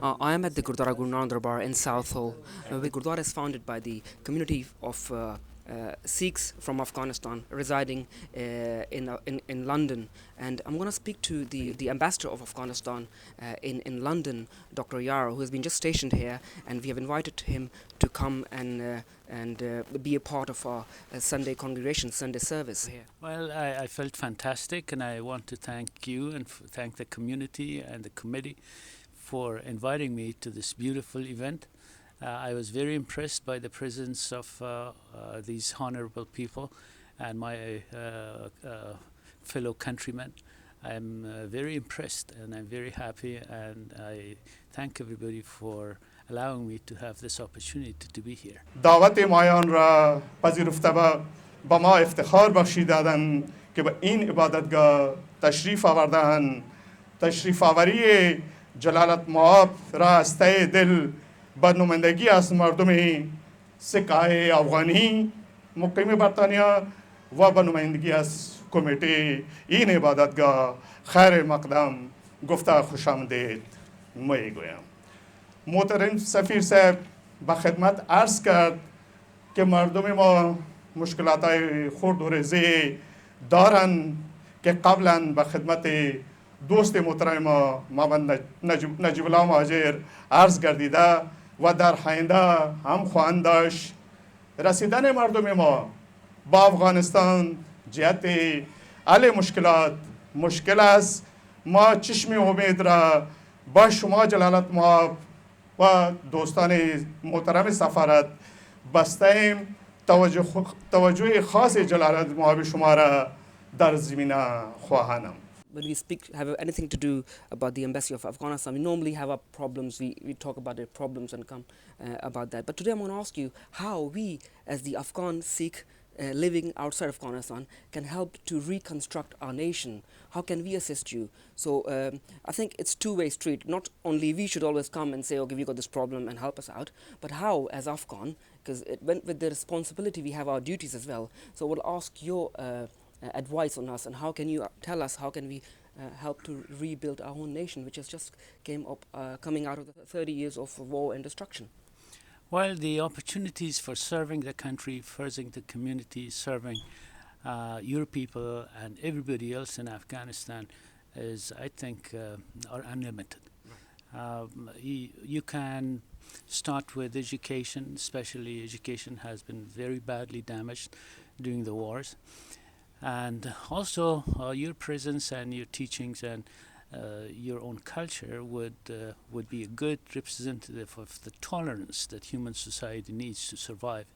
I am at the Gurdwara Guru Nanak Darbar in Southall. The Gurdwara is founded by the community of Sikhs from Afghanistan residing in London. And I'm going to speak to the ambassador of Afghanistan in London, Dr. Yar, who has been just stationed here, and we have invited him to come and be a part of our Sunday congregation, Sunday service here. Well, I felt fantastic, and I want to thank you and thank the community and the committee for inviting me to this beautiful event. I was very impressed by the presence of these honorable people and my fellow countrymen. I'm very impressed and I'm very happy, and I thank everybody for allowing me to have this opportunity to be here. دعوت مایان را پذیرفته با ما افتخار بخشیدند که به این عبادتگاه تشریف آوردند. تشریف آوری جلالت مآب را از ته دل با نمایندگی از مردم سکای افغانی مقیم بریتانیا و با نمایندگی از کمیته این عبادتگاه خیر مقدم گفته خوش آمدید میگویم. محترم سفیر صاحب با خدمت عرض کرد که مردم ما مشکلات خرد و ریزی دارن که قبلا به خدمت دوست محترم ما نجیب الله مهاجر عرض گردیده و در آینده هم خواهند داشت. رسیدن مردم ما با افغانستان جهت حل مشکلات مشکل است. ما چشم امید را با شما جلالت مآب و دوستان محترم سفارت بستیم. توجه خاص جلالت مآب شما را در زمینه خواهانم. When we speak, have anything to do about the embassy of Afghanistan, we normally have our problems, we talk about the problems and come about that. But today I'm going to ask you how we, as the Afghan Sikh living outside Afghanistan, can help to reconstruct our nation. How can we assist you? So I think it's two-way street. Not only we should always come and say, okay, we got this problem and help us out, but how as Afghan, because with the responsibility we have our duties as well. So we'll ask your advice on us, and how can you tell us how can we help to rebuild our own nation, which has just coming out of the 30 years of war and destruction. Well, the opportunities for serving the country, serving the community, serving your people and everybody else in Afghanistan is, I think, are unlimited. Right. You can start with education, especially education has been very badly damaged during the wars. And also your presence and your teachings and your own culture would be a good representative of the tolerance that human society needs to survive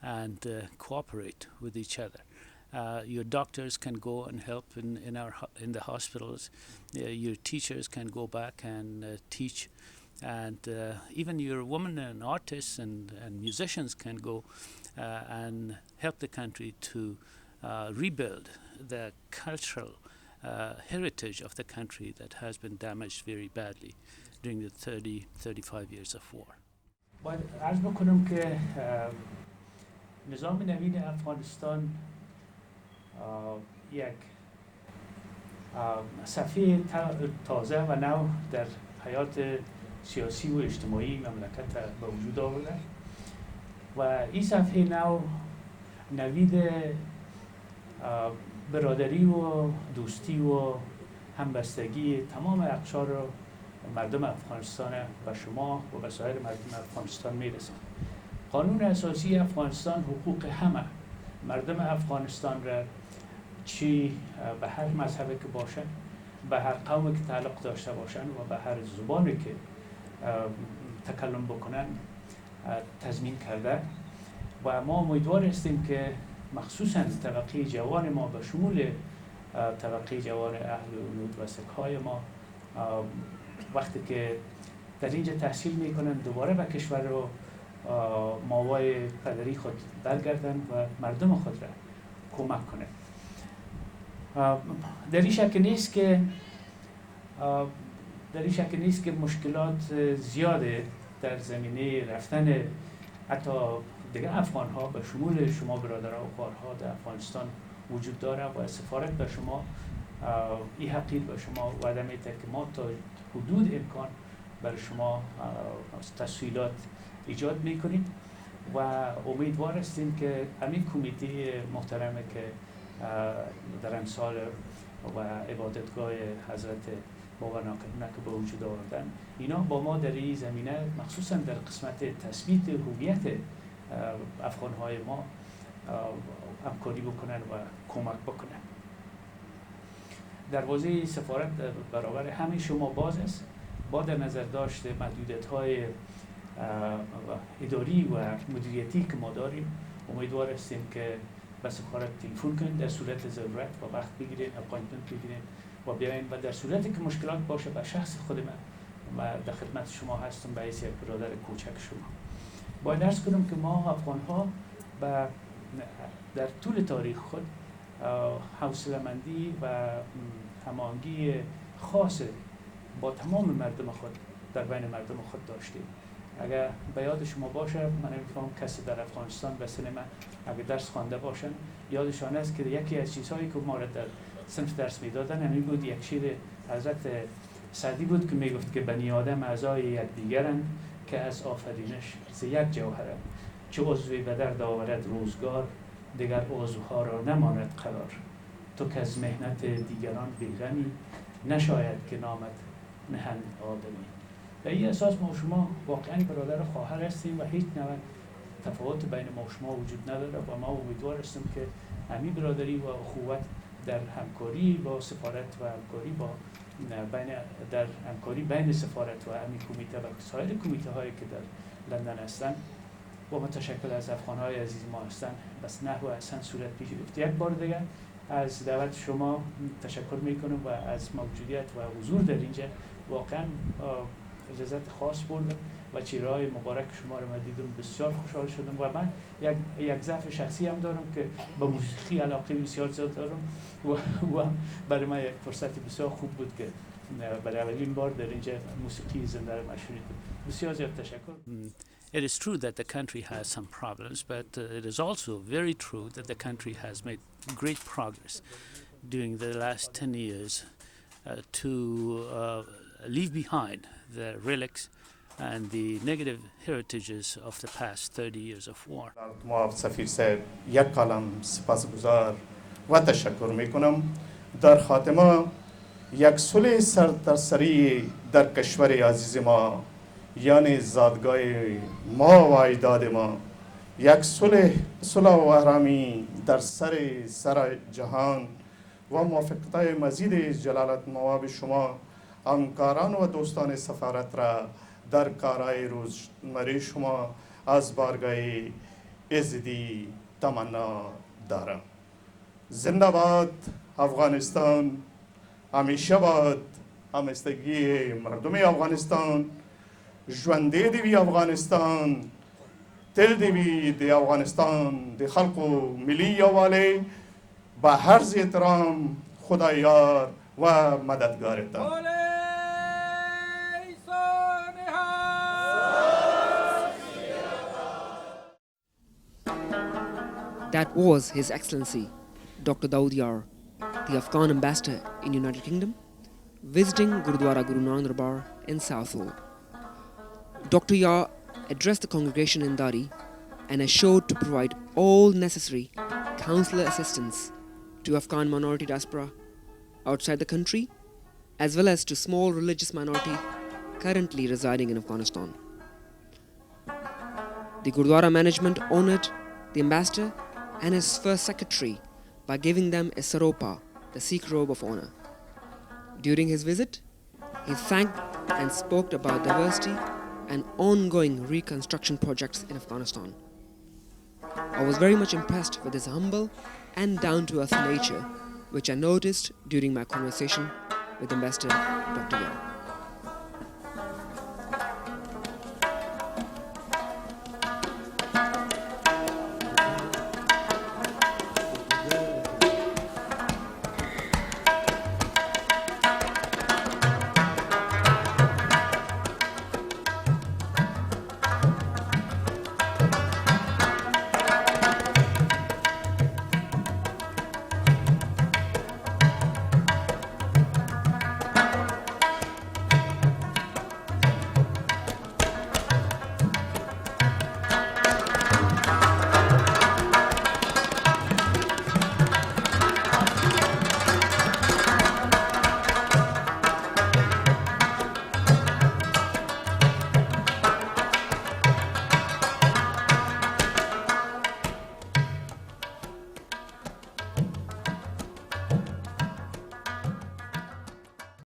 and cooperate with each other. Your doctors can go and help in the hospitals. Your teachers can go back and teach, and even your women and artists and musicians can go and help the country to rebuild the cultural heritage of the country that has been damaged very badly during the 35 years of war. باید عرض بکنم که نظام نوین افغانستان یک صفحه تازه و نو در حیات سیاسی و اجتماعی مملکت به وجود آورده و این صفحه نو نوید برادری و دوستی و همبستگی تمام اقشار مردم افغانستان و شما و به سایر مردم افغانستان میرسند. قانون اساسی افغانستان حقوق همه مردم افغانستان را چی به هر مذهبی که باشند، به هر قومی که تعلق داشته باشند و به هر زبانی که تکلم بکنن تضمین کرده و ما امیدوار هستیم که مخصوصاً طبقه جوان ما به شمول طبقه جوان اهل ولود و سکهای ما وقتی که در اینجا تحصیل میکنن دوباره به کشور و ماوای پدری خود برگردن و مردم خود را کمک کنند. در این شک نیست که مشکلات زیاده در زمینه رفتن حتی دیگر افغان ها به شمول شما برادرها و خواهرها در افغانستان وجود داره و سفارت به شما این حقیقت به شما وعده میده که ما تا حدود امکان برای شما تسهیلات ایجاد میکنیم و امیدوار هستیم که همین کمیته محترمه که در امسال و عبادتگاه حضرت باورناکه به وجود آوردن، اینا با ما در این زمینه مخصوصا در قسمت تثبیت هویت افغانهای ما همکاری بکنن و کمک بکنن. دروازه سفارت برابر همه شما باز است، با در نظر داشت محدودیت‌های اداری و مدیریتی که ما داریم. امیدوار هستیم که به سفارت تلفن کنید در صورت ضرورت و وقت بگیرید، اپاینتمنت بگیرید و بیاین، و در صورتی که مشکلات باشه به شخص خود من و در خدمت شما هستم به حیث یک برادر کوچک شما. باید عرض کنم که ما افغان‌ها در طول تاریخ خود حوصله‌مندی و هماهنگی خاص با تمام مردم خود در بین مردم خود داشتیم. اگر به یاد شما باشه، من نمی‌فهمم کسی در افغانستان به سینما اگر درس خوانده باشن یادشان است که یکی از چیزهایی که ما را در صنف درس میدادن همین بود، یک شعر حضرت سعدی بود که میگفت که بنی آدم اعضای یکدیگرند که از آفرینش ز یک جوهرند، چه عضوی به درد آورد روزگار دیگر عضوها را نماند قرار، تو که از مهنت دیگران بی‌غمی نشاید که نامت نهند آدمی. به این اساس ما شما واقعا برادر خواهر هستیم و هیچ نوع تفاوت بین ما شما وجود نداره و ما امیدوار هستیم که همین برادری و اخوت در همکاری با سفارت و همکاری با در همکاری بین سفارت و همین کمیته و سایر کمیته هایی که در لندن هستند و متشکل از افغان‌های عزیز ما هستند بس نحو احسن صورت پیش گرفت. یک بار دیگر از دعوت شما تشکر میکنم و از موجودیت و حضور در اینجا واقعا لذت خاص بردم و چهره‌های مبارک شما رو من دیدم، بسیار خوشحال شدم و من یک ضعف شخصی هم دارم که به موسیقی علاقه بسیار زیاد دارم و برای من یک فرصت بسیار خوب بود که برای اولین بار در اینجا موسیقی زنده رو شنیدم. بسیار زیاد تشکر. It is true that the country has some problems, but it is also very true that the country has made great progress during the last 10 years to leave behind the relics and the negative heritages of the past 30 years of war. ما سفیر صاحب یک کلم سپاسگزار و تشکر میکنم. در خاتمه یک صلح سرتاسری در کشور عزیز ما یعنی زادگاه ما و اجداد ما، یک صلح و آرامی در سر جهان و موفقیت مزید جلالت مواب شما همکاران و دوستان سفارت را در کارهای روزمره شما از بارگاه عزیزی تمنا دارم. زنده باد افغانستان، همیشه باد همبستگی مردم افغانستان، ژوندی دی افغانستان، تل دی افغانستان، دی خلق و ملی یووالی با هر احترام خدایار و مددگارتان. That was His Excellency Dr. Dawood Yar, the Afghan ambassador in United Kingdom, visiting Gurudwara Guru Nanak Darbar in Southall. Dr. Yar addressed the congregation in Dari and assured to provide all necessary consular assistance to Afghan minority diaspora outside the country, as well as to small religious minority currently residing in Afghanistan. The Gurudwara management honoured the ambassador and his first secretary by giving them a saropa, the Sikh robe of honour. During his visit, he thanked and spoke about diversity and ongoing reconstruction projects in Afghanistan. I was very much impressed with his humble and down-to-earth nature, which I noticed during my conversation with Ambassador Dr. Yar.